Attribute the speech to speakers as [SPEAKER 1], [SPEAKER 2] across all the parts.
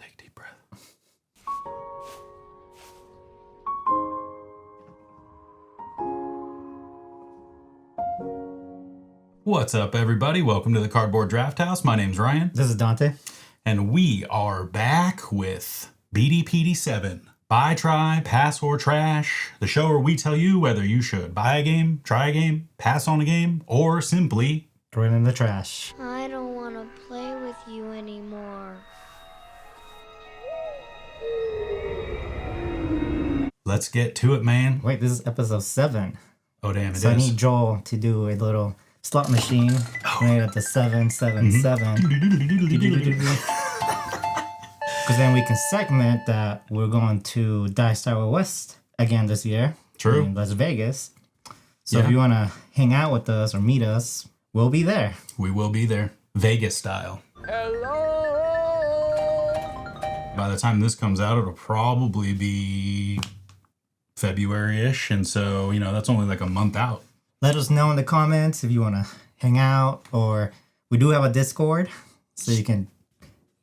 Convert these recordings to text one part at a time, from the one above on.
[SPEAKER 1] Take a deep breath. What's up, everybody? Welcome to the Cardboard Drafthouse. My name's Ryan.
[SPEAKER 2] This is Dante.
[SPEAKER 1] And we are back with BDPD7. Buy, try, pass, or trash. The show where we tell you whether you should buy a game, try a game, pass on a game, or simply
[SPEAKER 2] throw it in the trash.
[SPEAKER 3] I don't want to play with you anymore.
[SPEAKER 1] Let's get to it, man.
[SPEAKER 2] Wait, this is episode 7.
[SPEAKER 1] Oh, damn, it
[SPEAKER 2] so
[SPEAKER 1] is.
[SPEAKER 2] I need Joel to do a little slot machine right at the 777. Because then we can segment that we're going to Dice Tower West again this year.
[SPEAKER 1] True.
[SPEAKER 2] In Las Vegas. So if you want to hang out with us or meet us, we'll be there.
[SPEAKER 1] We will be there. Vegas style.
[SPEAKER 4] Hello!
[SPEAKER 1] By the time this comes out, it'll probably be February-ish. And so, that's only like a month out.
[SPEAKER 2] Let us know in the comments if you want to hang out, or we do have a Discord, so you can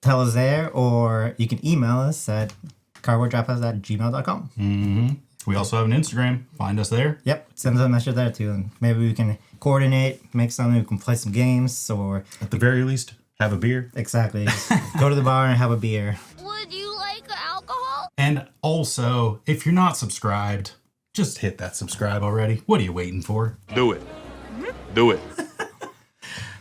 [SPEAKER 2] tell us there, or you can email us at cardboarddrafthouse@gmail.com.
[SPEAKER 1] Mm-hmm. We also have an Instagram. Find us there.
[SPEAKER 2] Yep, send us a message there too, and maybe we can coordinate, make something, we can play some games, or
[SPEAKER 1] At the very least, have a beer.
[SPEAKER 2] exactly, just go to the bar and have a beer.
[SPEAKER 3] Would you like alcohol?
[SPEAKER 1] And also, if you're not subscribed, just hit that subscribe already. What are you waiting for?
[SPEAKER 4] Do it. Do it.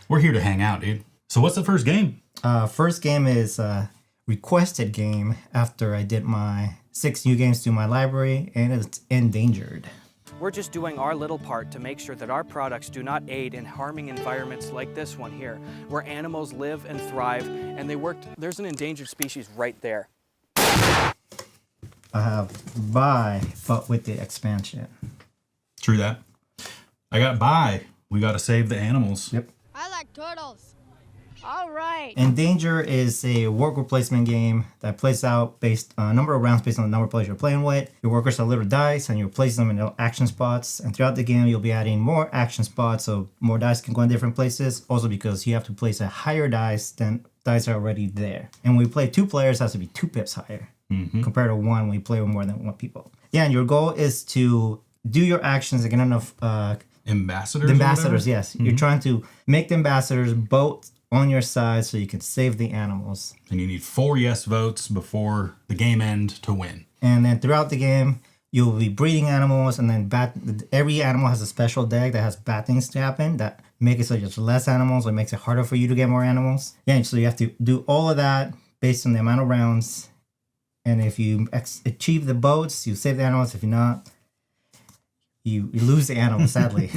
[SPEAKER 1] We're here to hang out, dude. So what's the first game?
[SPEAKER 2] First game is a requested game after I did my 6 new games to my library, and it's Endangered.
[SPEAKER 5] We're just doing our little part to make sure that our products do not aid in harming environments like this one here, where animals live and thrive, and there's an endangered species right there.
[SPEAKER 2] I have Buy, but with the expansion.
[SPEAKER 1] True that. I got buy. We got to save the animals.
[SPEAKER 2] Yep.
[SPEAKER 3] I like turtles. All right.
[SPEAKER 2] Endangered is a worker placement game that plays out based on a number of rounds based on the number of players you're playing with. Your workers are little dice, and you place them in little action spots. And throughout the game, you'll be adding more action spots, so more dice can go in different places. Also, because you have to place a higher dice than dice are already there. And when we play 2 players, it has to be 2 pips higher compared to 1 when you play with more than 1 people. Yeah, and your goal is to do your actions and get enough
[SPEAKER 1] Ambassadors?
[SPEAKER 2] ambassadors. Yes, you're trying to make the ambassadors both on your side so you can save the animals.
[SPEAKER 1] And you need 4 yes votes before the game end to win.
[SPEAKER 2] And then throughout the game, you'll be breeding animals, and then every animal has a special deck that has bad things to happen that make it so there's less animals, or it makes it harder for you to get more animals. Yeah, so you have to do all of that based on the amount of rounds. And if you achieve the boats, you save the animals. If you're not, you lose the animal, sadly.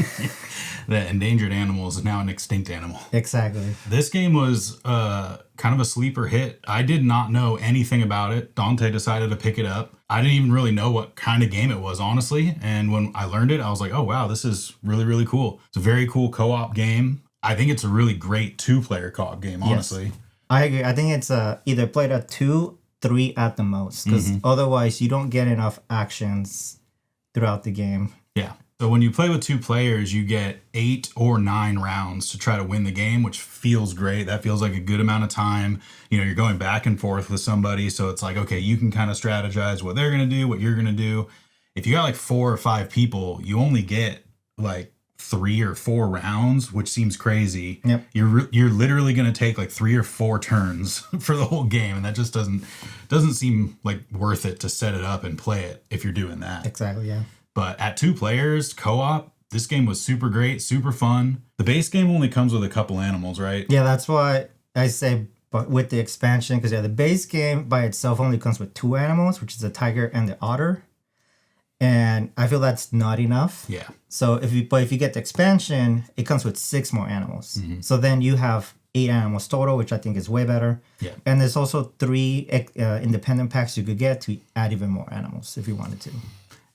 [SPEAKER 1] The endangered animal is now an extinct animal.
[SPEAKER 2] Exactly.
[SPEAKER 1] This game was kind of a sleeper hit. I did not know anything about it. Dante decided to pick it up. I didn't even really know what kind of game it was, honestly. And when I learned it, I was like, oh, wow, this is really, really cool. It's a very cool co-op game. I think it's a really great 2-player co-op game, honestly.
[SPEAKER 2] Yes. I agree. I think it's either played at 2, 3 at the most, because otherwise you don't get enough actions throughout the game.
[SPEAKER 1] Yeah. So when you play with 2 players, you get 8 or 9 rounds to try to win the game, which feels great. That feels like a good amount of time. You're going back and forth with somebody. So it's like, okay, you can kind of strategize what they're going to do, what you're going to do. If you got like 4 or 5 people, you only get like 3 or 4 rounds, which seems crazy.
[SPEAKER 2] Yep.
[SPEAKER 1] You're literally going to take like 3 or 4 turns for the whole game. And that just doesn't seem like worth it to set it up and play it if you're doing that.
[SPEAKER 2] Exactly, yeah.
[SPEAKER 1] But at 2 players, co-op, this game was super great, super fun. The base game only comes with a couple animals, right?
[SPEAKER 2] Yeah, that's why I say but with the expansion, because the base game by itself only comes with 2 animals, which is the tiger and the otter. And I feel that's not enough.
[SPEAKER 1] Yeah.
[SPEAKER 2] So if you get the expansion, it comes with 6 more animals. So then you have 8 animals total, which I think is way better.
[SPEAKER 1] Yeah.
[SPEAKER 2] And there's also 3 independent packs you could get to add even more animals if you wanted to.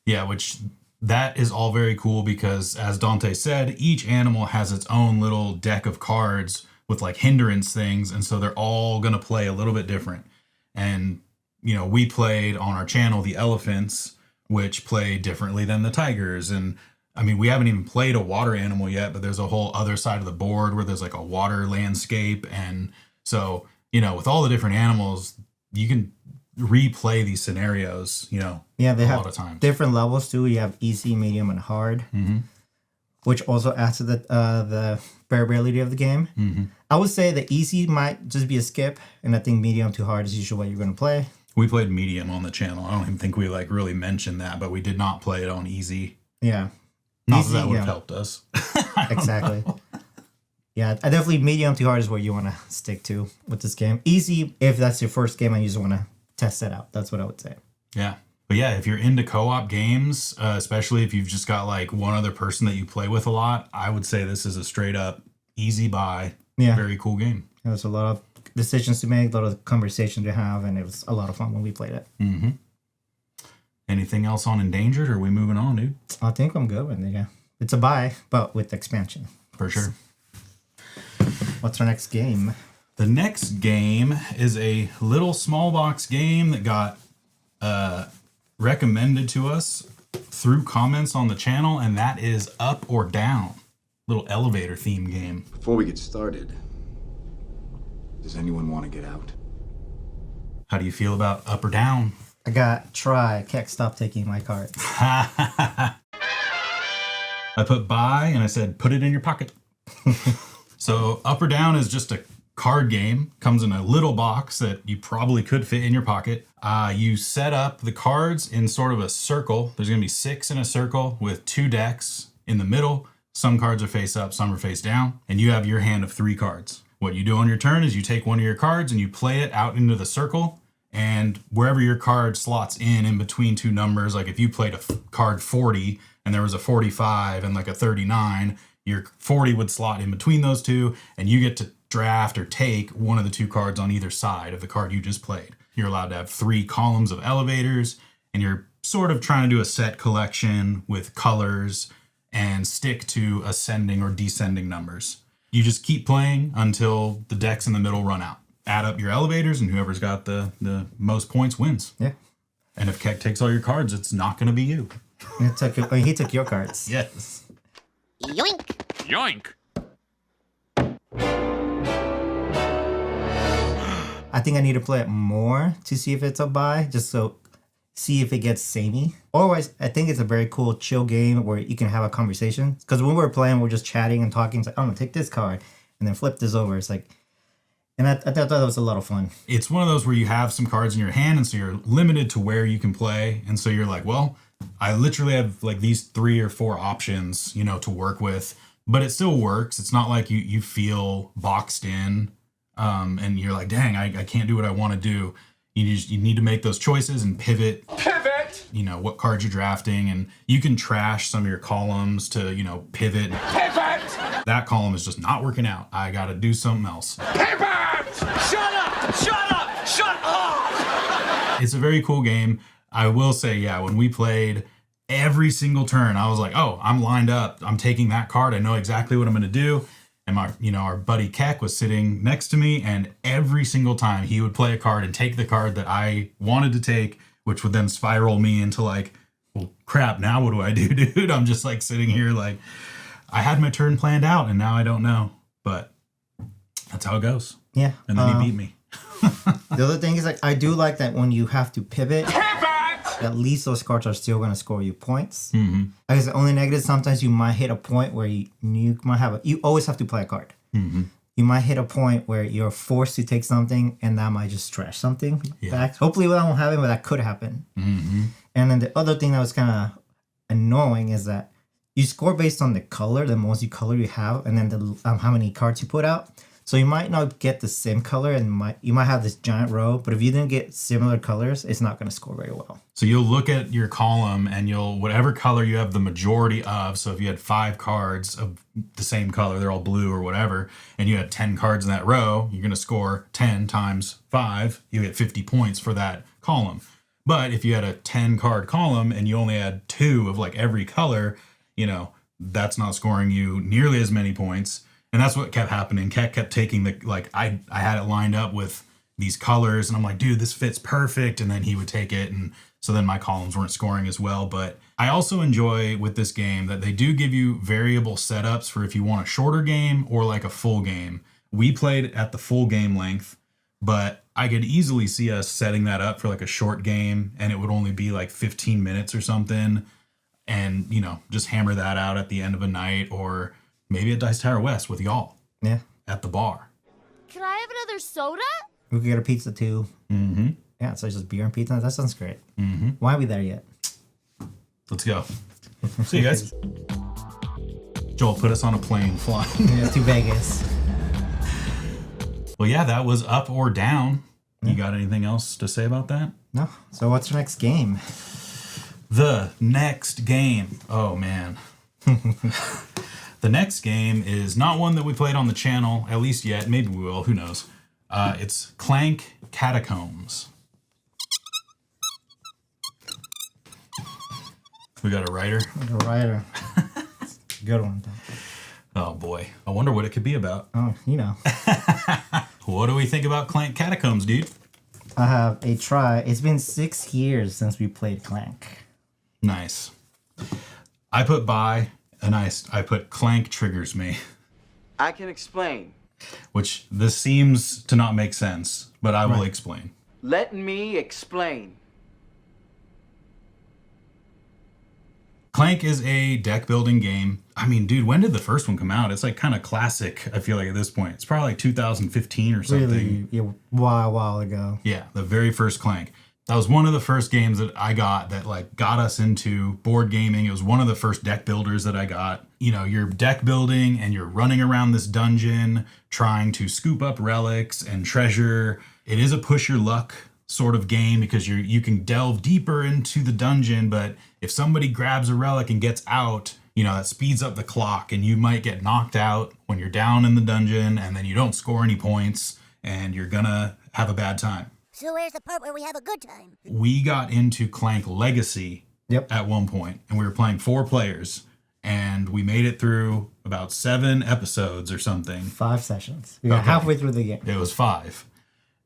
[SPEAKER 1] Yeah, which that is all very cool because, as Dante said, each animal has its own little deck of cards with like hindrance things. And so they're all going to play a little bit different. And, we played on our channel the elephants, which play differently than the tigers. And I mean, we haven't even played a water animal yet, but there's a whole other side of the board where there's like a water landscape. And so, with all the different animals, you can replay these scenarios, you know,
[SPEAKER 2] Yeah, they
[SPEAKER 1] a
[SPEAKER 2] have
[SPEAKER 1] lot of times.
[SPEAKER 2] different levels too. You have easy, medium, and hard, which also adds to the variability of the game. I would say the easy might just be a skip, and I think medium to hard is usually what you're going to play.
[SPEAKER 1] We played medium on the channel. I don't even think we like really mentioned that, but we did not play it on easy.
[SPEAKER 2] Yeah.
[SPEAKER 1] Not
[SPEAKER 2] Easy,
[SPEAKER 1] that would have
[SPEAKER 2] yeah.
[SPEAKER 1] helped us.
[SPEAKER 2] Exactly. Yeah, I definitely medium to hard is what you want to stick to with this game. Easy if that's your first game and you just want to test it out. That's what I would say.
[SPEAKER 1] Yeah. But yeah, if you're into co-op games, especially if you've just got like one other person that you play with a lot, I would say this is a straight up easy buy.
[SPEAKER 2] Yeah.
[SPEAKER 1] Very cool game.
[SPEAKER 2] There was a lot of decisions to make, a lot of conversations to have, and it was a lot of fun when we played it.
[SPEAKER 1] Anything else on Endangered, or are we moving on, dude?
[SPEAKER 2] I think I'm good with it, yeah. It's a buy, but with expansion.
[SPEAKER 1] For sure.
[SPEAKER 2] What's our next game?
[SPEAKER 1] The next game is a little small box game that got recommended to us through comments on the channel, and that is Up or Down. Little elevator theme game.
[SPEAKER 6] Before we get started, does anyone want to get out?
[SPEAKER 1] How do you feel about Up or Down?
[SPEAKER 2] I got try. Can't stop taking my cards.
[SPEAKER 1] I put buy and I said put it in your pocket. So Up or Down is just a card game. Comes in a little box that you probably could fit in your pocket. You set up the cards in sort of a circle. There's going to be 6 in a circle with 2 decks in the middle. Some cards are face up, some are face down, and you have your hand of 3 cards. What you do on your turn is you take one of your cards and you play it out into the circle, and wherever your card slots in between 2 numbers, like if you played a card 40 and there was a 45 and like a 39, your 40 would slot in between those 2, and you get to draft or take one of the 2 cards on either side of the card you just played. You're allowed to have 3 columns of elevators, and you're sort of trying to do a set collection with colors and stick to ascending or descending numbers. You just keep playing until the decks in the middle run out. Add up your elevators, and whoever's got the most points wins.
[SPEAKER 2] Yeah.
[SPEAKER 1] And if Keck takes all your cards, it's not going to be you.
[SPEAKER 2] He took your cards.
[SPEAKER 1] Yes.
[SPEAKER 3] Yoink!
[SPEAKER 4] Yoink!
[SPEAKER 2] I think I need to play it more to see if it's a buy, just so see if it gets samey. Otherwise, I think it's a very cool, chill game where you can have a conversation. Because when we're playing, we're just chatting and talking. It's like, I'm going to take this card and then flip this over. It's like, and I thought that was a lot of fun.
[SPEAKER 1] It's one of those where you have some cards in your hand, and so you're limited to where you can play. And so you're like, well, I literally have like these 3 or 4 options, you know, to work with, but it still works. It's not like you feel boxed in, and you're like, dang, I can't do what I want to do. You need to make those choices and pivot.
[SPEAKER 4] Pivot!
[SPEAKER 1] You know, what cards you're drafting, and you can trash some of your columns to, you know, pivot.
[SPEAKER 4] Pivot!
[SPEAKER 1] That column is just not working out. I got to do something else.
[SPEAKER 4] Pivot! Shut up! Shut up! Shut up!
[SPEAKER 1] It's a very cool game. I will say, yeah, when we played every single turn, I was like, oh, I'm lined up. I'm taking that card. I know exactly what I'm going to do. And our buddy Keck was sitting next to me, and every single time he would play a card and take the card that I wanted to take, which would then spiral me into like, well, crap, now what do I do, dude? I'm just like sitting here like, I had my turn planned out and now I don't know. But that's how it goes.
[SPEAKER 2] Yeah.
[SPEAKER 1] And then he beat me.
[SPEAKER 2] The other thing is, like, I do like that when you have to pivot, at least those cards are still going to score you points. I guess the only negative, sometimes you might hit a point where you might have you always have to play a card. You might hit a point where you're forced to take something, and that might just trash something back. Hopefully that won't happen, but that could happen. And then the other thing that was kind of annoying is that you score based on the color, the most color you have, and then the how many cards you put out. So you might not get the same color, and you might have this giant row, but if you didn't get similar colors, it's not going to score very well.
[SPEAKER 1] So you'll look at your column, and whatever color you have the majority of, so if you had 5 cards of the same color, they're all blue or whatever, and you had 10 cards in that row, you're going to score 10 times 5, you get 50 points for that column. But if you had a 10 card column and you only had 2 of like every color, you know, that's not scoring you nearly as many points. And that's what kept happening. Keck kept taking I had it lined up with these colors, and I'm like, dude, this fits perfect. And then he would take it, and so then my columns weren't scoring as well. But I also enjoy with this game that they do give you variable setups for if you want a shorter game or like a full game. We played at the full game length, But I could easily see us setting that up for like a short game, and it would only be like 15 minutes or something. And, you know, just hammer that out at the end of a night, or maybe at Dice Tower West with y'all.
[SPEAKER 2] Yeah.
[SPEAKER 1] At the bar.
[SPEAKER 3] Can I have another soda?
[SPEAKER 2] We could get a pizza too.
[SPEAKER 1] Mm-hmm.
[SPEAKER 2] Yeah, so it's just beer and pizza. That sounds great.
[SPEAKER 1] Mm-hmm.
[SPEAKER 2] Why are we there yet?
[SPEAKER 1] Let's go. See you guys. Joel, put us on a plane flying.
[SPEAKER 2] Yeah, to Vegas.
[SPEAKER 1] Well, yeah, that was Up or Down. You got anything else to say about that?
[SPEAKER 2] No. So what's your next game?
[SPEAKER 1] The next game. Oh, man. The next game is not one that we played on the channel, at least yet. Maybe we will. Who knows? It's Clank Catacombs. We got a writer.
[SPEAKER 2] A writer. Good one.
[SPEAKER 1] Oh, boy. I wonder what it could be about.
[SPEAKER 2] Oh, you know.
[SPEAKER 1] What do we think about Clank Catacombs, dude?
[SPEAKER 2] I have a try. It's been 6 years since we played Clank.
[SPEAKER 1] Nice. I put buy, and I put Clank triggers me.
[SPEAKER 4] I can explain.
[SPEAKER 1] Which this seems to not make sense, but I will explain.
[SPEAKER 4] Let me explain.
[SPEAKER 1] Clank is a deck building game. I mean, dude, when did the first one come out? It's like kind of classic, I feel like, at this point. It's probably like 2015 or something.
[SPEAKER 2] Really, yeah, while ago.
[SPEAKER 1] Yeah, the very first Clank. That was one of the first games that I got that like got us into board gaming. It was one of the first deck builders that I got. You know, you're deck building and you're running around this dungeon trying to scoop up relics and treasure. It is a push your luck sort of game because you can delve deeper into the dungeon, but if somebody grabs a relic and gets out, you know, that speeds up the clock and you might get knocked out when you're down in the dungeon, and then you don't score any points and you're gonna have a bad time.
[SPEAKER 7] So where's the part where we have a good time?
[SPEAKER 1] We got into Clank Legacy at one point, and we were playing 4 players, and we made it through about 7 episodes or something.
[SPEAKER 2] 5 sessions. We got halfway through the game.
[SPEAKER 1] It was 5.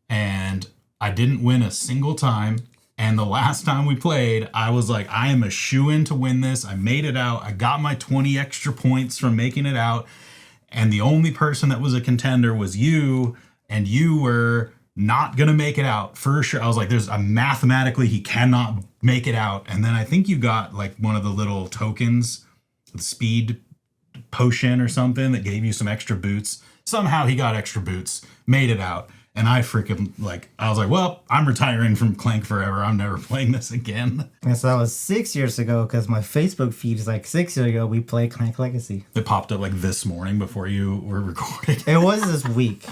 [SPEAKER 1] And I didn't win a single time. And the last time we played, I was like, I am a shoo-in to win this. I made it out. I got my 20 extra points from making it out. And the only person that was a contender was you, and you were not going to make it out for sure. I was like, mathematically, he cannot make it out. And then I think you got like one of the little tokens, the speed potion or something that gave you some extra boots. Somehow he got extra boots, made it out. And I freaking I was like, well, I'm retiring from Clank forever. I'm never playing this again.
[SPEAKER 2] And so that was 6 years ago, because my Facebook feed is like 6 years ago we played Clank Legacy.
[SPEAKER 1] It popped up like this morning before you were recording.
[SPEAKER 2] It was this week.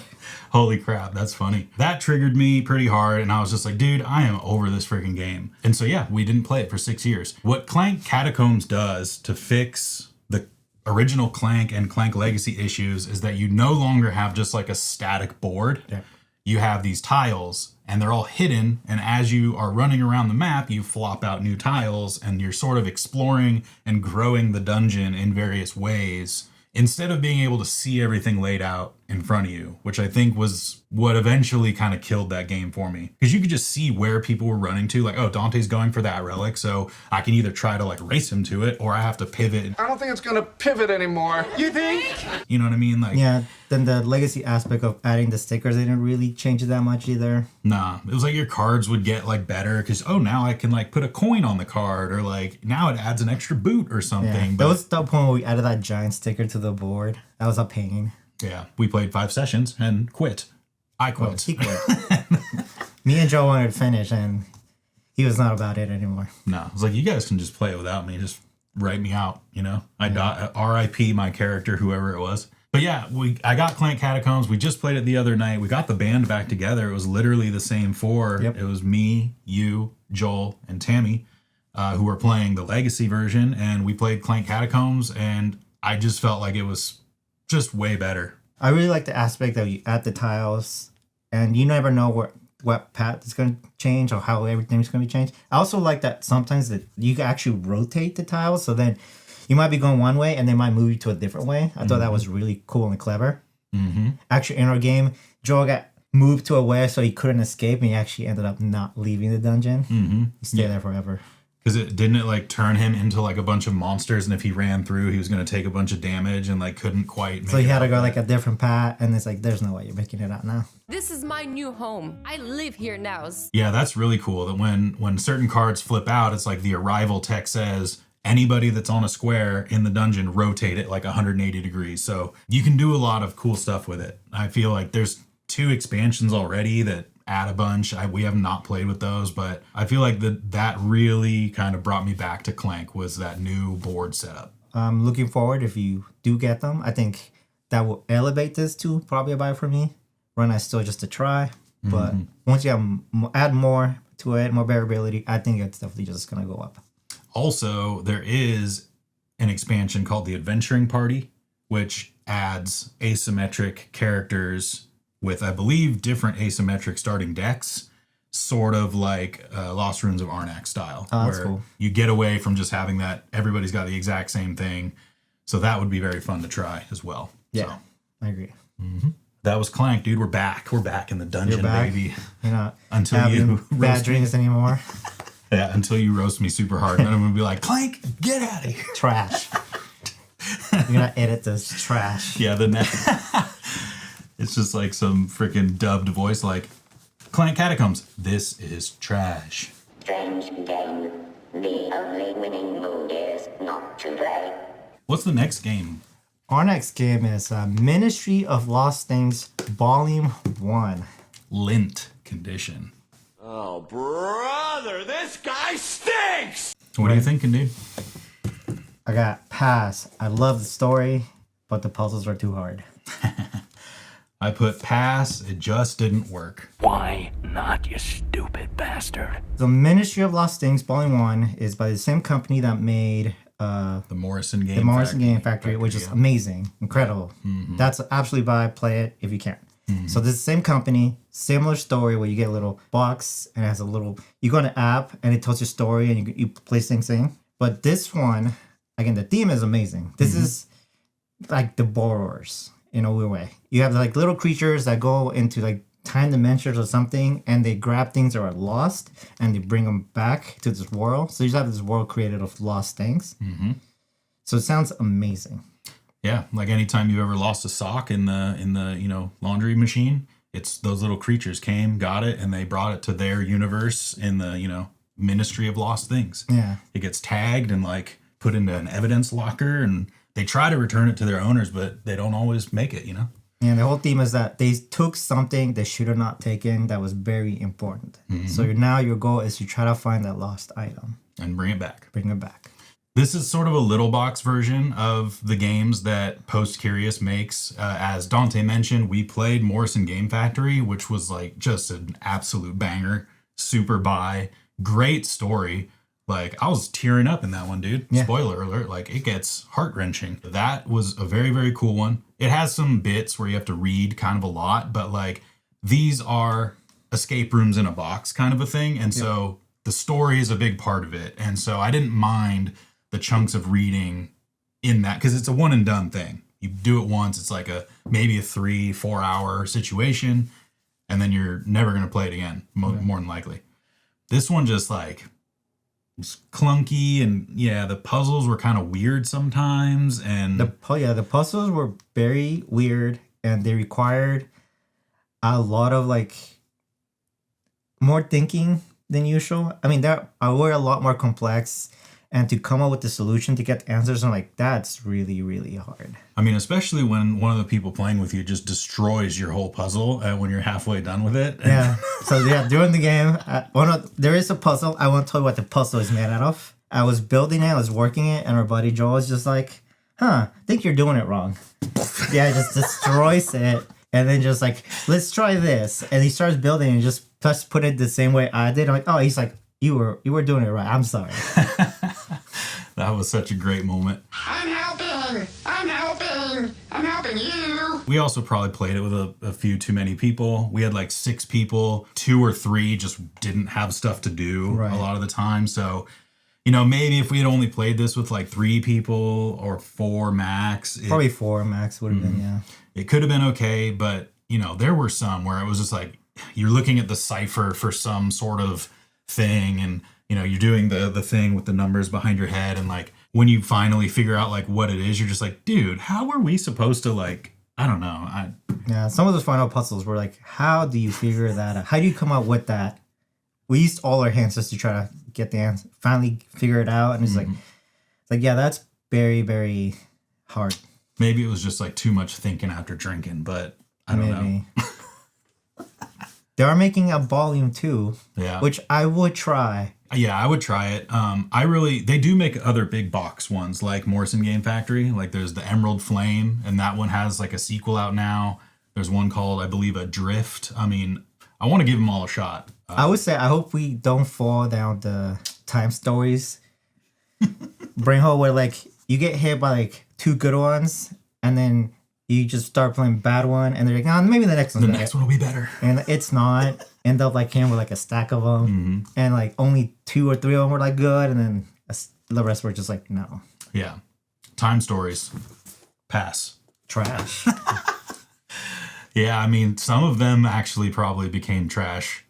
[SPEAKER 1] Holy crap, that's funny. That triggered me pretty hard, and I was just like, dude, I am over this freaking game. And so yeah, we didn't play it for 6 years. What Clank Catacombs does to fix the original Clank and Clank Legacy issues is that you no longer have just like a static board.
[SPEAKER 2] Yeah.
[SPEAKER 1] You have these tiles, and they're all hidden, and as you are running around the map, you flop out new tiles, and you're sort of exploring and growing the dungeon in various ways, instead of being able to see everything laid out in front of you, which I think was what eventually kind of killed that game for me. Because you could just see where people were running to, like, oh, Dante's going for that relic, so I can either try to, like, race him to it, or I have to pivot.
[SPEAKER 6] I don't think it's gonna pivot anymore.
[SPEAKER 4] You think?
[SPEAKER 1] You know what I mean? Like,
[SPEAKER 2] Yeah, then the legacy aspect of adding the stickers didn't really change it that much either.
[SPEAKER 1] nah. It was like your cards would get, like, better, because, oh, now I can, like, put a coin on the card, or, like, now it adds an extra boot or something.
[SPEAKER 2] Yeah,
[SPEAKER 1] But
[SPEAKER 2] that was the point where we added that giant sticker to the board. That was a pain.
[SPEAKER 1] yeah, we played 5 sessions and quit. I quit.
[SPEAKER 2] He quit. Me and Joe wanted to finish, and he was not about it anymore.
[SPEAKER 1] No, I was like, you guys can just play it without me. Just write me out, you know? RIP my character, whoever it was. But yeah, I got Clank Catacombs. We just played it the other night. We got the band back together. It was literally the same 4.
[SPEAKER 2] Yep.
[SPEAKER 1] It was me, you, Joel, and Tammy, who were playing the Legacy version. And we played Clank Catacombs, and I just felt like it was just way better.
[SPEAKER 2] I really like the aspect that you add the tiles, and you never know what path is going to change or how everything's going to be changed. I also like that sometimes that you can actually rotate the tiles, so then you might be going one way and they might move you to a different way. I thought that was really cool and clever.
[SPEAKER 1] Mm-hmm.
[SPEAKER 2] Actually, in our game, Joel got moved to a way so he couldn't escape, and he actually ended up not leaving the dungeon.
[SPEAKER 1] Mm-hmm.
[SPEAKER 2] He stayed there forever.
[SPEAKER 1] Because didn't it like turn him into like a bunch of monsters, and if he ran through, he was going to take a bunch of damage and like couldn't quite make
[SPEAKER 2] So he had to
[SPEAKER 1] it
[SPEAKER 2] go
[SPEAKER 1] out.
[SPEAKER 2] like a different path, and it's like, there's no way you're making it out now.
[SPEAKER 8] This is my new home. I live here now.
[SPEAKER 1] Yeah, that's really cool that when certain cards flip out, it's like the arrival text says anybody that's on a square in the dungeon, rotate it like 180 degrees. So you can do a lot of cool stuff with it. I feel like there's 2 expansions already that add a bunch. We have not played with those, but I feel like that really kind of brought me back to Clank was that new board setup.
[SPEAKER 2] I'm looking forward if you do get them. I think that will elevate this to probably a buy for me. Right now, it's still just a try, but once you add more to it, more variability, I think it's definitely just going to go up.
[SPEAKER 1] Also, there is an expansion called the Adventuring Party, which adds asymmetric characters with, I believe, different asymmetric starting decks, sort of like Lost Ruins of Arnak style,
[SPEAKER 2] that's
[SPEAKER 1] where
[SPEAKER 2] cool.
[SPEAKER 1] you get away from just having that everybody's got the exact same thing. So that would be very fun to try as well.
[SPEAKER 2] Yeah,
[SPEAKER 1] So,
[SPEAKER 2] I agree.
[SPEAKER 1] that was Clank, dude. We're back. We're back in the dungeon,
[SPEAKER 2] You're back.
[SPEAKER 1] baby.
[SPEAKER 2] You're not
[SPEAKER 1] Until
[SPEAKER 2] having
[SPEAKER 1] you
[SPEAKER 2] bad
[SPEAKER 1] roast me.
[SPEAKER 2] dreams anymore.
[SPEAKER 1] Yeah, until you roast me super hard. And then I'm going to be like, Clank, get out of here.
[SPEAKER 2] Trash. You're going to edit this trash.
[SPEAKER 1] Yeah, the next. It's just like some freaking dubbed voice like, Clank Catacombs, this is trash.
[SPEAKER 9] Strange game. The only winning move is not to play.
[SPEAKER 1] What's the next game?
[SPEAKER 2] Our next game is Ministry of Lost Things Volume 1.
[SPEAKER 1] Lint condition.
[SPEAKER 4] Oh, brother, this guy stinks!
[SPEAKER 1] What are you thinking, dude?
[SPEAKER 2] I got pass. I love the story, but the puzzles are too hard.
[SPEAKER 1] I put pass. It just didn't work.
[SPEAKER 4] Why not, you stupid bastard?
[SPEAKER 2] The Ministry of Lost Things Volume 1 is by the same company that made
[SPEAKER 1] The Morrison Game
[SPEAKER 2] the Morrison
[SPEAKER 1] Factory.
[SPEAKER 2] Game Factory, which is
[SPEAKER 1] yeah.
[SPEAKER 2] amazing, incredible. That's absolutely buy, play it if you can. So this is the same company, similar story where you get a little box and it has a little, you go on an app and it tells your story and you place things in. But this one, again, the theme is amazing. This is like the borrowers in a weird way. You have like little creatures that go into like time dimensions or something and they grab things that are lost and they bring them back to this world. So you just have this world created of lost things. So it sounds amazing.
[SPEAKER 1] Yeah, like anytime you ever lost a sock in the laundry machine, it's those little creatures came, got it, and they brought it to their universe in the Ministry of Lost Things.
[SPEAKER 2] Yeah.
[SPEAKER 1] It gets tagged and like put into an evidence locker, and they try to return it to their owners, but they don't always make it.
[SPEAKER 2] And the whole theme is that they took something they should have not taken that was very important. So now your goal is to try to find that lost item,
[SPEAKER 1] And bring it back.
[SPEAKER 2] bring it back.
[SPEAKER 1] This is sort of a little box version of the games that Post Curious makes. As Dante mentioned, we played Morrison Game Factory, which was like just an absolute banger. Super buy. Great story. Like, I was tearing up in that one, dude.
[SPEAKER 2] Yeah.
[SPEAKER 1] Spoiler alert. Like, it gets heart-wrenching. That was a very, very cool one. It has some bits where you have to read kind of a lot, but like, these are escape rooms in a box kind of a thing. And so the story is a big part of it. And so I didn't mind the chunks of reading in that because it's a one and done thing. You do it once, it's like maybe a 3-4 hour situation, and then you're never going to play it again, more than likely. This one just like was clunky, and yeah, the puzzles were kind of weird sometimes, and
[SPEAKER 2] The puzzles were very weird and they required a lot of like more thinking than usual. I mean, were a lot more complex, and to come up with the solution to get answers, I'm like, that's really, really hard.
[SPEAKER 1] I mean, especially when one of the people playing with you just destroys your whole puzzle when you're halfway done with it.
[SPEAKER 2] Yeah. So yeah, during the game, there is a puzzle. I won't tell you what the puzzle is made out of. I was building it, I was working it, and our buddy Joel was just like, I think you're doing it wrong. Yeah, just destroys it. And then just like, let's try this. And he starts building and just put it the same way I did. I'm like, oh, he's like, you were doing it right. I'm sorry.
[SPEAKER 1] That was such a great moment.
[SPEAKER 9] I'm helping! I'm helping! I'm helping you!
[SPEAKER 1] We also probably played it with a few too many people. We had like 6 people, 2 or 3 just didn't have stuff to do
[SPEAKER 2] Right.
[SPEAKER 1] a lot of the time. So, maybe if we had only played this with like 3 people or 4 max,
[SPEAKER 2] Probably 4 max would have been, yeah.
[SPEAKER 1] it could have been okay. But, there were some where it was just like you're looking at the cipher for some sort of thing, and you're doing the thing with the numbers behind your head, and like when you finally figure out like what it is, you're just like, dude, how are we supposed to like, I don't know.
[SPEAKER 2] Yeah, some of those final puzzles were like, how do you figure that out? How do you come up with that? We used all our hands just to try to get the answer, finally figure it out, and it's like, yeah, that's very, very hard.
[SPEAKER 1] Maybe it was just like too much thinking after drinking, but I don't know.
[SPEAKER 2] They are making a volume 2, which I would try.
[SPEAKER 1] Yeah, I would try it. They do make other big box ones like Morrison Game Factory. Like there's the Emerald Flame, and that one has like a sequel out now. There's one called, I believe, Adrift. I mean, I want to give them all a shot.
[SPEAKER 2] I would say I hope we don't fall down the time stories brain hole where like you get hit by like 2 good ones, and then you just start playing bad one, and they're like, maybe the next one
[SPEAKER 1] will be better.
[SPEAKER 2] And it's not. End up like him with like a stack of them, and like only 2 or 3 of them were like good, and then the rest were just like no.
[SPEAKER 1] Yeah, time stories, pass.
[SPEAKER 2] Trash.
[SPEAKER 1] Yeah, I mean, some of them actually probably became trash.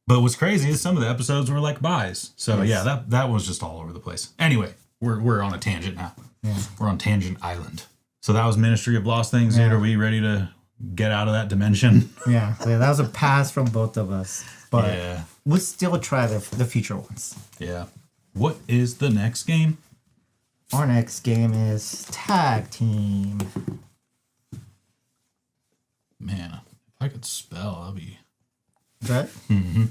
[SPEAKER 1] But what's crazy is some of the episodes were like buys. So yeah, that was just all over the place. Anyway, we're on a tangent now. Yeah. We're on Tangent Island. So that was Ministry of Lost Things. Dude. Are we ready to get out of that dimension?
[SPEAKER 2] Yeah, so that was a pass from both of us. But we'll still try the future ones.
[SPEAKER 1] Yeah. What is the next game?
[SPEAKER 2] Our next game is Tag Team.
[SPEAKER 1] Man, if I could spell, that'd be...
[SPEAKER 2] Good? Mm-hmm.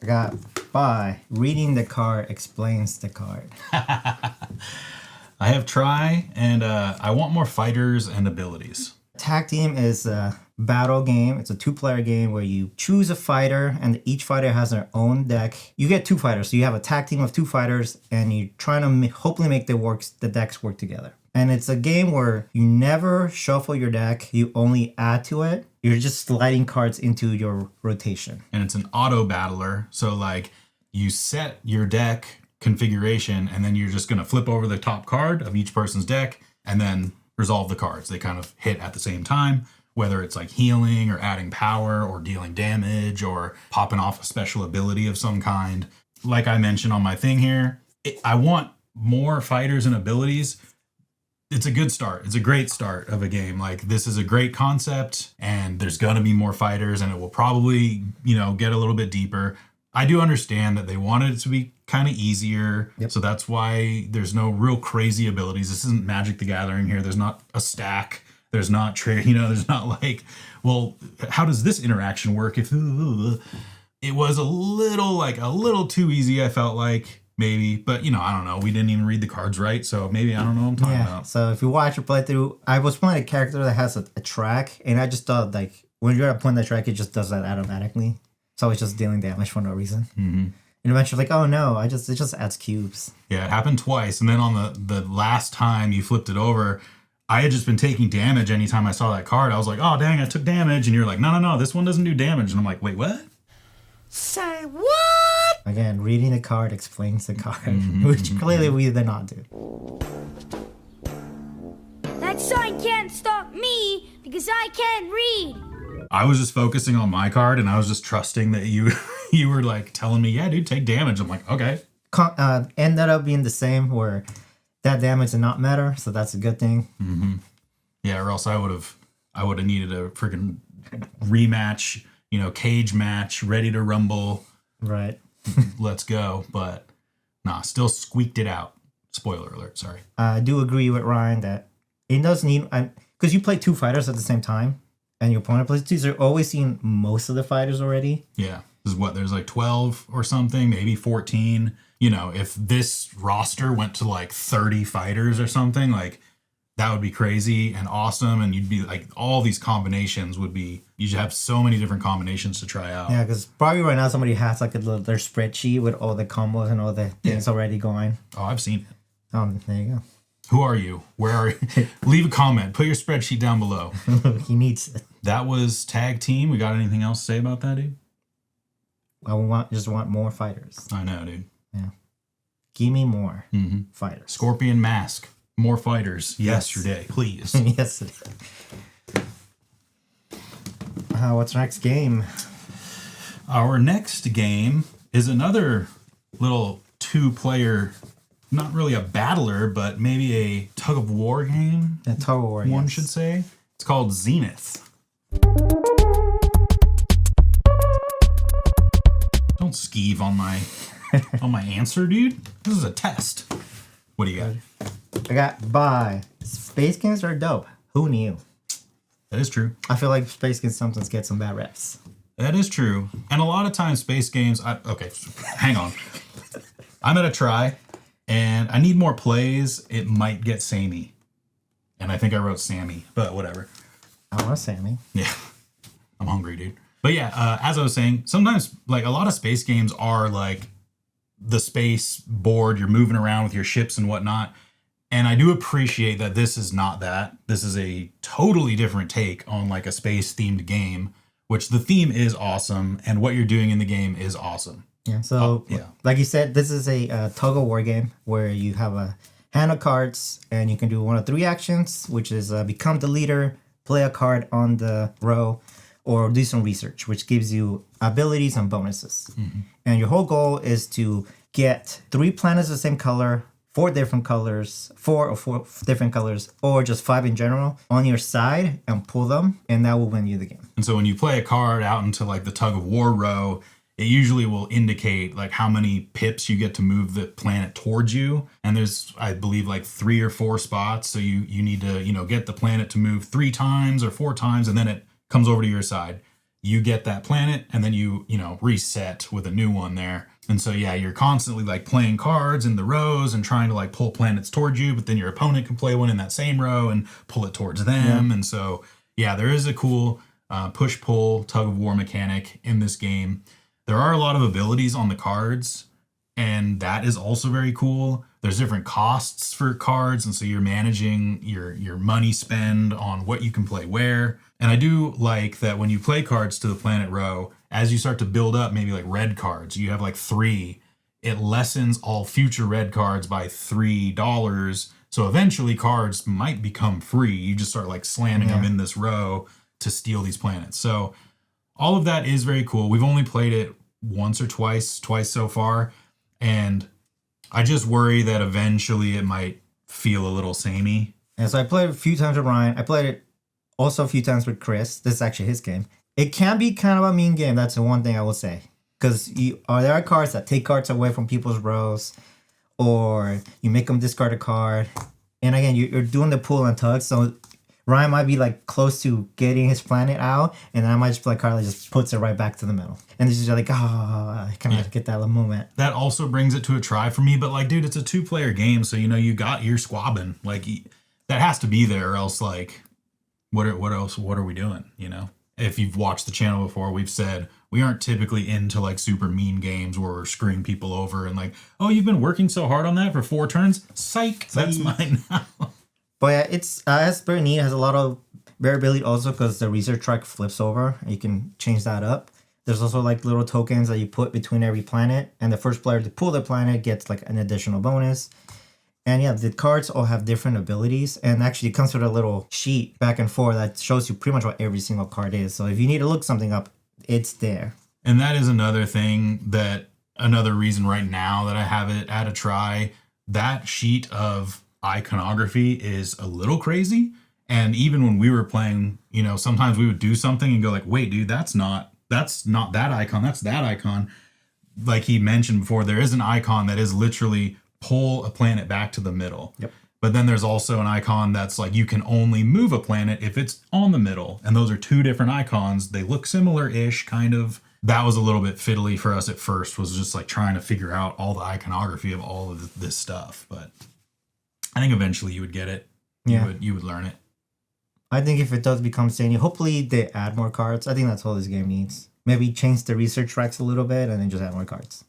[SPEAKER 2] I got by reading the card explains the card.
[SPEAKER 1] I have try, and I want more fighters and abilities.
[SPEAKER 2] Tag Team is a battle game. It's a 2-player game where you choose a fighter, and each fighter has their own deck. You get 2 fighters, so you have a tag team of 2 fighters, and you're trying to hopefully make the decks work together. And it's a game where you never shuffle your deck. You only add to it. You're just sliding cards into your rotation.
[SPEAKER 1] And it's an auto battler. So like you set your deck configuration, and then you're just going to flip over the top card of each person's deck and then resolve the cards. They kind of hit at the same time, whether it's like healing or adding power or dealing damage or popping off a special ability of some kind. Like I mentioned on my thing here, I want more fighters and abilities. It's a good start. It's a great start of a game. Like, this is a great concept, and there's going to be more fighters, and it will probably, get a little bit deeper. I do understand that they wanted it to be kind of easier. Yep. So that's why there's no real crazy abilities. This isn't Magic the Gathering here. There's not a stack. There's not there's not like, well, how does this interaction work? If it was a little too easy, I felt like. Maybe, but I don't know. We didn't even read the cards right, so maybe I don't know what I'm talking about.
[SPEAKER 2] So if you watch your playthrough, I was playing a character that has a track, and I just thought like when you're at a point in the track, it just does that automatically. So I was just dealing damage for no reason. Mm-hmm. And eventually, like, oh no, it just adds cubes. Yeah,
[SPEAKER 1] it happened twice, and then on the last time you flipped it over, I had just been taking damage anytime I saw that card. I was like, oh dang, I took damage, and you're like, no, this one doesn't do damage, and I'm like, wait, what?
[SPEAKER 3] Say what?
[SPEAKER 2] Again, reading the card explains the card, which clearly we did not do.
[SPEAKER 3] That sign can't stop me because I can't read.
[SPEAKER 1] I was just focusing on my card, and I was just trusting that you were like telling me, yeah, dude, take damage. I'm like, okay.
[SPEAKER 2] Ended up being the same, where that damage did not matter, so that's a good thing.
[SPEAKER 1] Mm-hmm. Yeah, or else I would have needed a freaking rematch, cage match, ready to rumble.
[SPEAKER 2] Right.
[SPEAKER 1] Let's go. But nah, still squeaked it out. Spoiler alert, sorry.
[SPEAKER 2] I do agree with Ryan that it does need, because you play 2 fighters at the same time, and your opponent plays 2, so you're always seeing most of the fighters already.
[SPEAKER 1] Yeah. This is there's like 12 or something, maybe 14. If this roster went to like 30 fighters or something, like that would be crazy and awesome. And you'd be like, all these combinations you'd have so many different combinations to try out.
[SPEAKER 2] Yeah, because probably right now somebody has like their spreadsheet with all the combos and all the things already going.
[SPEAKER 1] Oh, I've seen it.
[SPEAKER 2] Oh, there you go.
[SPEAKER 1] Who are you? Where are you? Leave a comment. Put your spreadsheet down below.
[SPEAKER 2] He needs it.
[SPEAKER 1] That was Tag Team. We got anything else to say about that, dude?
[SPEAKER 2] I just want more fighters.
[SPEAKER 1] I know, dude.
[SPEAKER 2] Yeah. Give me more fighters.
[SPEAKER 1] Scorpion Mask. More fighters. Yesterday, please.
[SPEAKER 2] Yesterday. What's our next game?
[SPEAKER 1] Our next game is another little 2-player, not really a battler, but maybe a tug of war game.
[SPEAKER 2] A tug of war,
[SPEAKER 1] one
[SPEAKER 2] yes.
[SPEAKER 1] should say. It's called Zenith. Don't skeeve on my answer, dude. This is a test. What do you got?
[SPEAKER 2] I got bye. Space games are dope. Who knew?
[SPEAKER 1] That is true.
[SPEAKER 2] I feel like space games sometimes get some bad reps.
[SPEAKER 1] That is true. And a lot of times space games, okay, hang on. I'm going to try, and I need more plays. It might get samey. And I think I wrote Sammy, but whatever.
[SPEAKER 2] I want Sammy.
[SPEAKER 1] Yeah. I'm hungry, dude. But yeah, as I was saying, sometimes like a lot of space games are like the space board. You're moving around with your ships and whatnot. And I do appreciate that this is not that. This is a totally different take on like a space themed game, which the theme is awesome. And what you're doing in the game is awesome.
[SPEAKER 2] Yeah. So, like you said, this is a tug of war game where you have a hand of cards and you can do one of 3 actions, which is become the leader, play a card on the row, or do some research, which gives you abilities and bonuses. Mm-hmm. And your whole goal is to get 3 planets of the same color, 4 different colors, 4 different colors, or just 5 in general on your side and pull them, and that will win you the game.
[SPEAKER 1] And so when you play a card out into like the tug of war row, it usually will indicate like how many pips you get to move the planet towards you. And there's, I believe, like 3 or 4 spots. So you need to, get the planet to move 3 times or 4 times, and then it comes over to your side. You get that planet, and then you reset with a new one there. And so, yeah, you're constantly like playing cards in the rows and trying to like pull planets towards you, but then your opponent can play one in that same row and pull it towards them. Yeah. And so, yeah, there is a cool push-pull tug of war mechanic in this game. There are a lot of abilities on the cards, and that is also very cool. There's different costs for cards, and so you're managing your money spend on what you can play where. And I do like that when you play cards to the planet row, as you start to build up maybe like red cards, you have like 3, it lessens all future red cards by $3. So eventually cards might become free. You just start like slamming them in this row to steal these planets. So all of that is very cool. We've only played it once or twice so far. And I just worry that eventually it might feel a little samey.
[SPEAKER 2] And so I played it a few times with Ryan. I played it also a few times with Chris. This is actually his game. It can be kind of a mean game. That's the one thing I will say. Because there are cards that take cards away from people's rows, or you make them discard a card. And again, you're doing the pull and tug. So Ryan might be like close to getting his planet out, and then I might just play a card that just puts it right back to the middle. And it's just like, I kind of get that little moment.
[SPEAKER 1] That also brings it to a try for me. But like, dude, it's a 2-player game. So, you got your squabbing. Like, that has to be there, or else like, what are we doing? If you've watched the channel before, we've said we aren't typically into like super mean games where we're screwing people over and like, oh, you've been working so hard on that for 4 turns? Psych. That's mine now.
[SPEAKER 2] But yeah, it's very neat. It has a lot of variability also because the research track flips over. You can change that up. There's also like little tokens that you put between every planet, and the first player to pull the planet gets like an additional bonus. And yeah, the cards all have different abilities, and actually it comes with a little sheet back and forth that shows you pretty much what every single card is. So if you need to look something up, it's there.
[SPEAKER 1] And that is another reason right now that I have it at a try. That sheet of iconography is a little crazy. And even when we were playing, sometimes we would do something and go like, wait, dude, that's not that icon, that's that icon. Like he mentioned before, there is an icon that is literally pull a planet back to the middle.
[SPEAKER 2] Yep.
[SPEAKER 1] But then there's also an icon that's like you can only move a planet if it's on the middle. And those are 2 different icons. They look similar-ish, kind of. That was a little bit fiddly for us at first, was just like trying to figure out all the iconography of all of this stuff. But I think eventually you would get it.
[SPEAKER 2] Yeah.
[SPEAKER 1] You would learn it.
[SPEAKER 2] I think if it does become samey, hopefully they add more cards. I think that's all this game needs. Maybe change the research tracks a little bit and then just add more cards.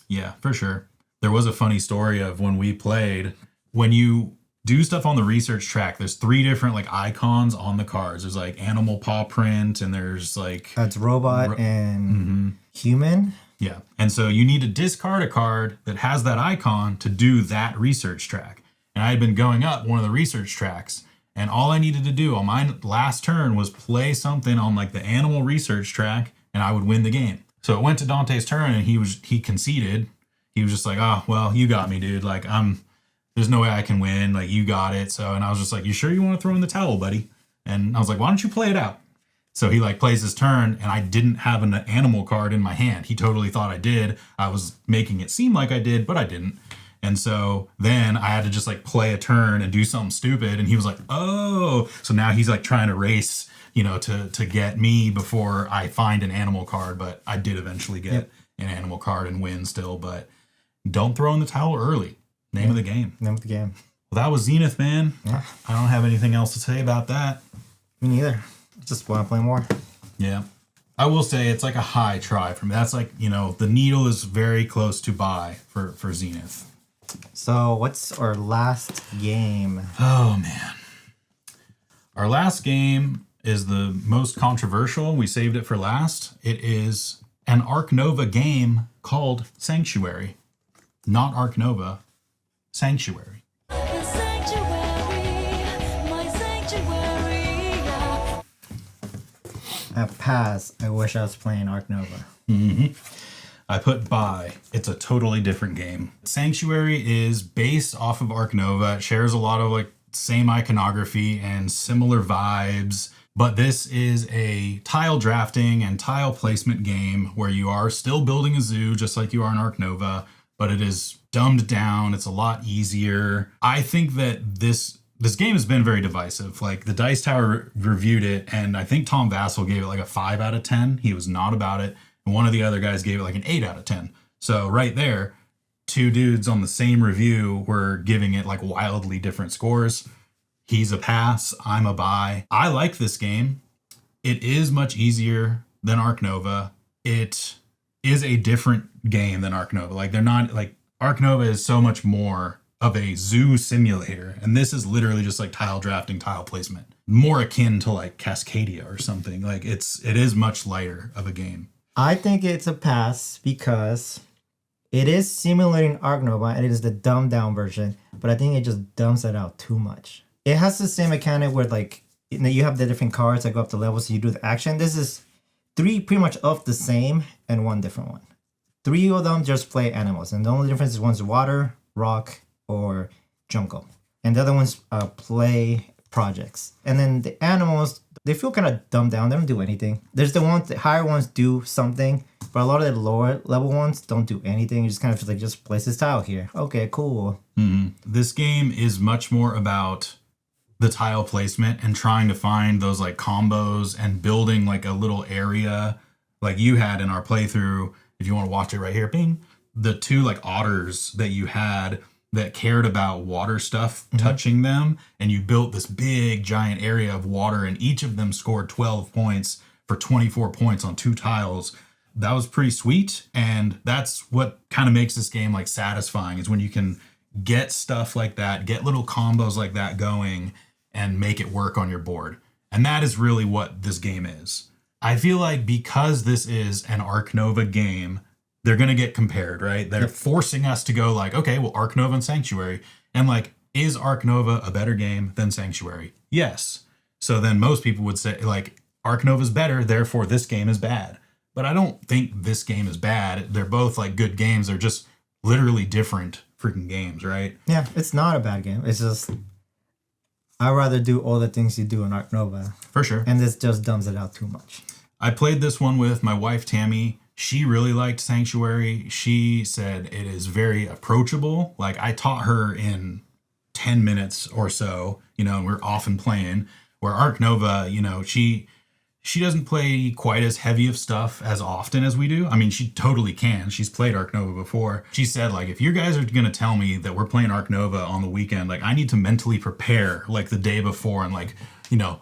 [SPEAKER 1] Yeah, for sure. There was a funny story of when we played, when you do stuff on the research track, there's 3 different like icons on the cards. There's like animal paw print, and there's like...
[SPEAKER 2] That's robot and human.
[SPEAKER 1] Yeah. And so you need to discard a card that has that icon to do that research track. And I had been going up one of the research tracks, and all I needed to do on my last turn was play something on like the animal research track, and I would win the game. So it went to Dante's turn, and he conceded. he was just like, oh, well, you got me, dude. Like, there's no way I can win. Like, you got it. So, and I was just like, you sure you want to throw in the towel, buddy? And I was like, why don't you play it out? So he like plays his turn, and I didn't have an animal card in my hand. He totally thought I did. I was making it seem like I did, but I didn't. And so then I had to just like play a turn and do something stupid. And he was like, oh, so now he's like trying to race, you know, to get me before I find an animal card. But I did eventually get an animal card and win still. But don't throw in the towel early. Name of the game.
[SPEAKER 2] Name of the game.
[SPEAKER 1] Well, that was Zenith, man.
[SPEAKER 2] Yeah.
[SPEAKER 1] I don't have anything else to say about that.
[SPEAKER 2] Me neither. Just want to play more.
[SPEAKER 1] Yeah. I will say it's like a high try for me. That's like, you know, the needle is very close to buy for Zenith.
[SPEAKER 2] So what's our last game?
[SPEAKER 1] Oh, man. Our last game is the most controversial. We saved it for last. It is an Ark Nova game called Sanctuary. Not Ark Nova, Sanctuary.
[SPEAKER 2] At pass, I wish I was playing Ark Nova.
[SPEAKER 1] Mm-hmm. I put buy. It's a totally different game. Sanctuary is based off of Ark Nova. It shares a lot of like same iconography and similar vibes. But this is a tile drafting and tile placement game where you are still building a zoo just like you are in Ark Nova, but it is dumbed down. It's a lot easier. I think that this game has been very divisive. Like the Dice Tower reviewed it, and I think Tom Vassell gave it like a 5 out of 10. He was not about it. And one of the other guys gave it like an 8 out of 10. So right there, two dudes on the same review were giving it like wildly different scores. He's a pass, I'm a buy. I like this game. It is much easier than Ark Nova. It is a different game than Ark Nova. Like they're not like Ark Nova is so much more of a zoo simulator, and this is literally just like tile drafting, tile placement. More akin to like Cascadia or something. Like it is much lighter of a game.
[SPEAKER 2] I think it's a pass because it is simulating Ark Nova and it is the dumbed down version, but I think it just dumps it out too much. It has the same mechanic where like, you know, you have the different cards that go up the levels, so you do the action. This is 3 pretty much of the same and 1 different one. 3 of them just play animals, and the only difference is one's water, rock, or jungle. And the other ones play projects. And then the animals, they feel kind of dumbed down. They don't do anything. There's the higher ones do something, but a lot of the lower level ones don't do anything. You just kind of like, just place this tile here. Okay, cool.
[SPEAKER 1] Mm-hmm. This game is much more about the tile placement and trying to find those like combos and building like a little area like you had in our playthrough. If you want to watch it right here, bing. The 2 like otters that you had that cared about water stuff touching them, and you built this big giant area of water, and each of them scored 12 points for 24 points on 2 tiles. That was pretty sweet, and that's what kind of makes this game like satisfying, is when you can get stuff like that, get little combos like that going, and make it work on your board. And that is really what this game is. I feel like because this is an Ark Nova game, they're going to get compared, right? They're forcing us to go like, okay, well, Ark Nova and Sanctuary. And like, is Ark Nova a better game than Sanctuary? Yes. So then most people would say like, Ark Nova is better, therefore this game is bad. But I don't think this game is bad. They're both like good games. They're just literally different freaking games, right?
[SPEAKER 2] Yeah, it's not a bad game. It's just, I'd rather do all the things you do in Ark Nova.
[SPEAKER 1] For sure.
[SPEAKER 2] And this just dumbs it out too much.
[SPEAKER 1] I played this one with my wife, Tammy. She really liked Sanctuary. She said it is very approachable. Like I taught her in 10 minutes or so, you know, and we're often playing. Where Ark Nova, you know, she doesn't play quite as heavy of stuff as often as we do. I mean, she totally can. She's played Ark Nova before. She said, like, if you guys are going to tell me that we're playing Ark Nova on the weekend, like, I need to mentally prepare, like, the day before and, like, you know,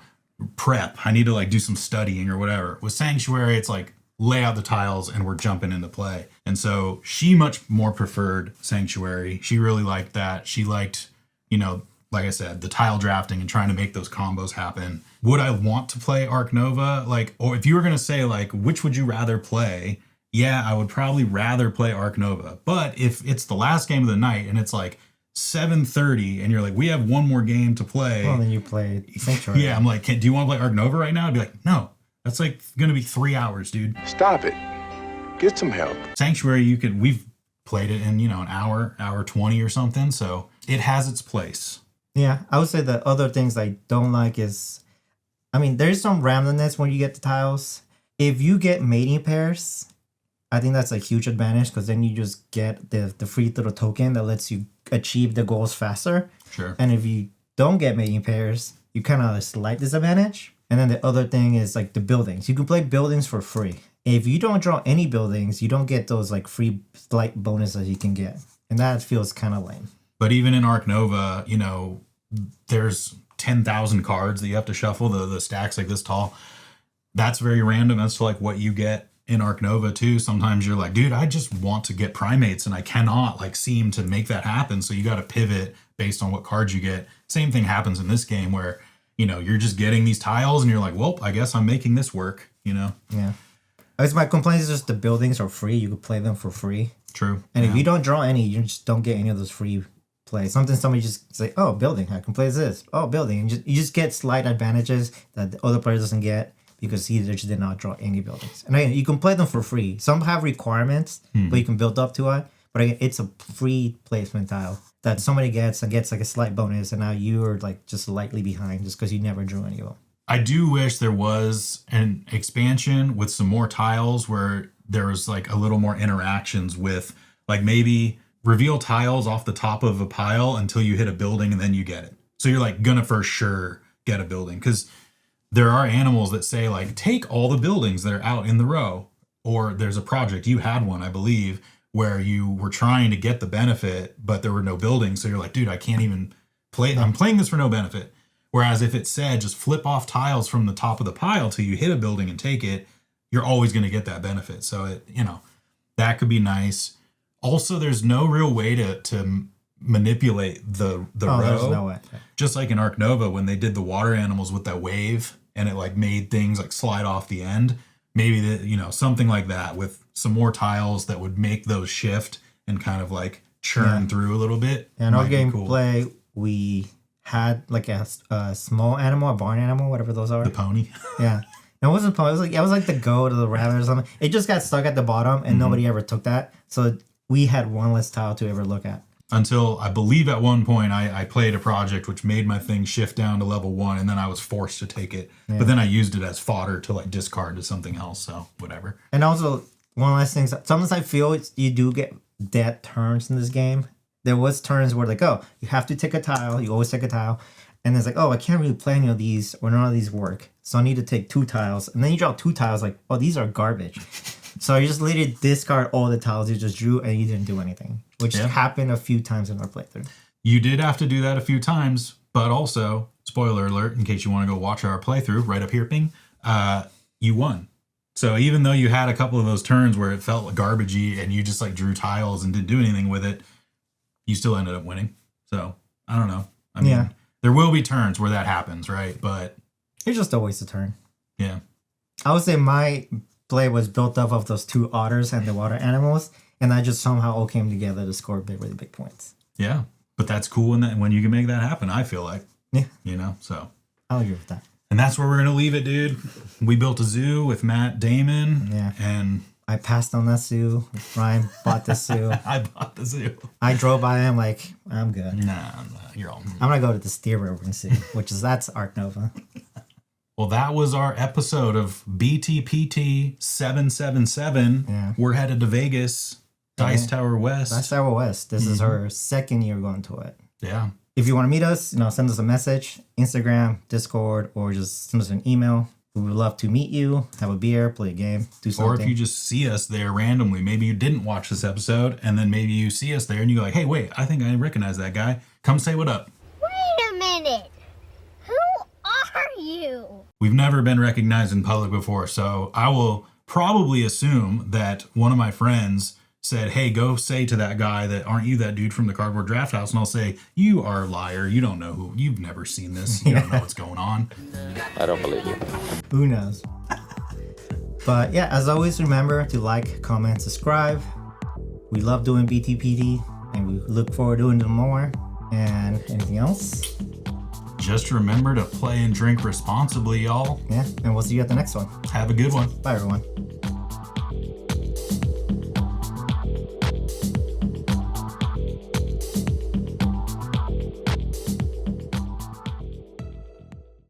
[SPEAKER 1] prep. I need to, like, do some studying or whatever. With Sanctuary, it's like, lay out the tiles and we're jumping into play. And so she much more preferred Sanctuary. She really liked that. She liked, you know, like I said, the tile drafting and trying to make those combos happen. Would I want to play Ark Nova? Like, or if you were going to say, like, which would you rather play? Yeah, I would probably rather play Ark Nova. But if it's the last game of the night and it's like 7:30 and you're like, we have one more game to play.
[SPEAKER 2] Well, then you play Sanctuary.
[SPEAKER 1] Yeah, I'm like, do you want to play Ark Nova right now? I'd be like, no, that's like going to be 3 hours, dude.
[SPEAKER 6] Stop it. Get some help.
[SPEAKER 1] Sanctuary, played it in, an hour 20 or something. So it has its place.
[SPEAKER 2] Yeah, I would say the other things I don't like is, there's some randomness when you get the tiles. If you get mating pairs, I think that's a huge advantage because then you just get the free little token that lets you achieve the goals faster.
[SPEAKER 1] Sure.
[SPEAKER 2] And if you don't get mating pairs, you kind of slight disadvantage. And then the other thing is like the buildings. You can play buildings for free. If you don't draw any buildings, you don't get those like free slight bonuses you can get. And that feels kind of lame.
[SPEAKER 1] But even in Arc Nova, there's 10,000 cards that you have to shuffle, the stacks like this tall. That's very random as to like what you get in Arc Nova too. Sometimes you're like, dude, I just want to get primates and I cannot like seem to make that happen. So you got to pivot based on what cards you get. Same thing happens in this game where, you're just getting these tiles and you're like, well, I guess I'm making this work,
[SPEAKER 2] Yeah. I guess my complaint is just the buildings are free. You could play them for free.
[SPEAKER 1] True.
[SPEAKER 2] And if you don't draw any, you just don't get any of those free plays. Somebody just say, oh, building, I can play this. Oh, building. And you just get slight advantages that the other player doesn't get because he just did not draw any buildings. And again, you can play them for free. Some have requirements, but you can build up to it. But again, it's a free placement tile that somebody gets and gets like a slight bonus, and now you're like just lightly behind just because you never drew any of them.
[SPEAKER 1] I do wish there was an expansion with some more tiles where there was like a little more interactions with like maybe reveal tiles off the top of a pile until you hit a building and then you get it. So you're like gonna for sure get a building because there are animals that say like take all the buildings that are out in the row. Or there's a project, you had one, I believe, where you were trying to get the benefit, but there were no buildings. So you're like, dude, I can't even play. I'm playing this for no benefit. Whereas if it said just flip off tiles from the top of the pile till you hit a building and take it, you're always going to get that benefit. So that could be nice. Also, there's no real way to manipulate the row.
[SPEAKER 2] There's no way.
[SPEAKER 1] Just like in Arc Nova when they did the water animals with that wave and it like made things like slide off the end. Maybe something like that with some more tiles that would make those shift and kind of like churn through a little bit.
[SPEAKER 2] And our gameplay, we had like a small animal, a barn animal, whatever those are.
[SPEAKER 1] The pony.
[SPEAKER 2] Yeah. It wasn't pony. It was like the goat or the rabbit or something. It just got stuck at the bottom and nobody ever took that. So we had one less tile to ever look at.
[SPEAKER 1] Until I believe at one point I played a project which made my thing shift down to level 1 and then I was forced to take it. Yeah. But then I used it as fodder to like discard to something else. So whatever.
[SPEAKER 2] And also one last thing, sometimes I feel you do get dead turns in this game. There was turns where like, oh, you have to take a tile. You always take a tile. And it's like, oh, I can't really play any of these or none of these work. So I need to take 2 tiles. And then you draw 2 tiles like, oh, these are garbage. So you just literally discard all the tiles you just drew and you didn't do anything, which happened a few times in our playthrough.
[SPEAKER 1] You did have to do that a few times, but also, spoiler alert, in case you want to go watch our playthrough right up here, Ping, you won. So even though you had a couple of those turns where it felt garbagey and you just like drew tiles and didn't do anything with it, you still ended up winning. So I don't know. I mean, there will be turns where that happens, right? But
[SPEAKER 2] it's just a waste of turn.
[SPEAKER 1] Yeah.
[SPEAKER 2] I would say my play was built up of those 2 otters and the water animals, and that just somehow all came together to score really big points.
[SPEAKER 1] Yeah, but that's cool when you can make that happen, I feel like.
[SPEAKER 2] Yeah.
[SPEAKER 1] So.
[SPEAKER 2] I'll agree with that.
[SPEAKER 1] And that's where we're going to leave it, dude. We built a zoo with Matt Damon.
[SPEAKER 2] Yeah.
[SPEAKER 1] And
[SPEAKER 2] I passed on that zoo. Ryan bought the zoo.
[SPEAKER 1] I bought the zoo.
[SPEAKER 2] I drove by him like, I'm good.
[SPEAKER 1] Nah, you're all...
[SPEAKER 2] I'm going to go to the Steer River Zoo, that's Arc Nova.
[SPEAKER 1] Well, that was our episode of BTPT 777.
[SPEAKER 2] Yeah.
[SPEAKER 1] We're headed to Vegas, Dice Tower West.
[SPEAKER 2] Dice Tower West. This is our 2nd year going to it.
[SPEAKER 1] Yeah.
[SPEAKER 2] If you want to meet us, send us a message, Instagram, Discord, or just send us an email. We would love to meet you, have a beer, play a game, do something.
[SPEAKER 1] Or if you just see us there randomly, maybe you didn't watch this episode, and then maybe you see us there and you go like, hey, wait, I think I recognize that guy. Come say what up.
[SPEAKER 7] Wait a minute. Who are you?
[SPEAKER 1] We've never been recognized in public before, so I will probably assume that one of my friends said, hey, go say to that guy that aren't you that dude from the Cardboard Drafthouse? And I'll say, you are a liar. You don't know who. You've never seen this. You don't know what's going on.
[SPEAKER 6] I don't believe you.
[SPEAKER 2] Who knows? But yeah, as always, remember to like, comment, subscribe. We love doing BTPD, and we look forward to doing them more. And anything else?
[SPEAKER 1] Just remember to play and drink responsibly, y'all.
[SPEAKER 2] Yeah, and we'll see you at the next one.
[SPEAKER 1] Have a good one.
[SPEAKER 2] Bye, everyone.